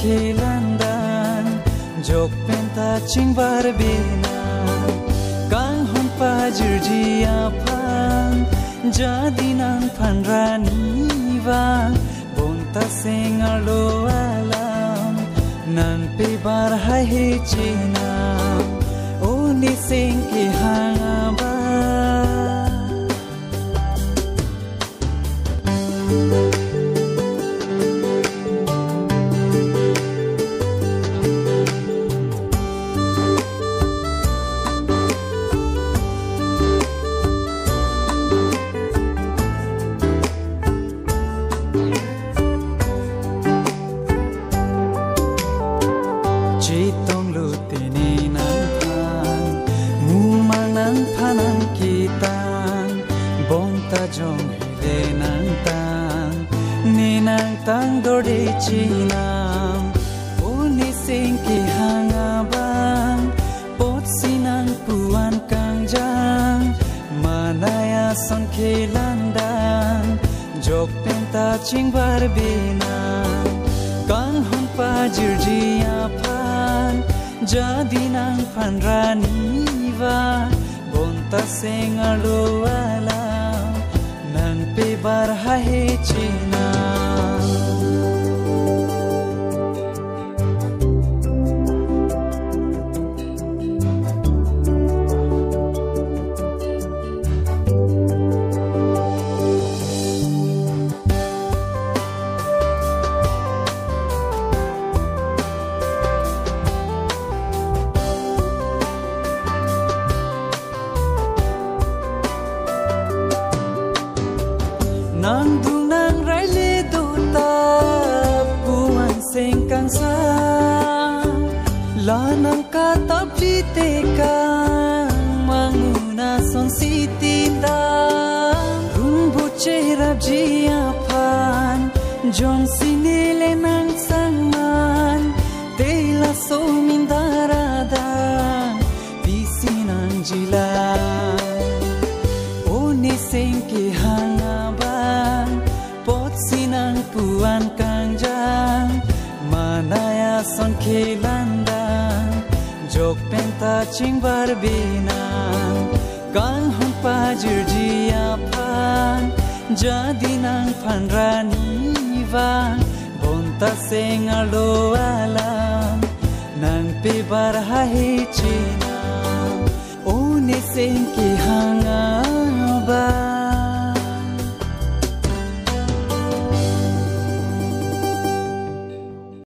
sangkilandan jok penta cingbar bina kang hon pajur jiapan jadi nang panrani va bonta sengar lo alam nan pe bar hai he china o ni sing ki hangaba Chitong lutini nang pan mumang nang panang kitang bonta jong hele nang tang ni nang tang dode chinam uni singki hangabang pot sinang puan kangjang manaya sangkilandan jok penta cingbar binang kang hon pajir jiapan jadi nang panrani va bonta sengar lo alam nang pe bar hai china nang dung nang rai le do ta puan seng kang sa la nang ka ta pli te kang manguna son si tin da run bu che rap ji apan jong sinile nang sang man te la so min darada pi sinang jila o ni seng ki hanga pot sinang puan kangjang manaya son kilandan jok penta cingbar binang kang hon pajur jiapan jadi nang panrani va bonta sengar lo alam nang pe bar hai china o ni seng ki hang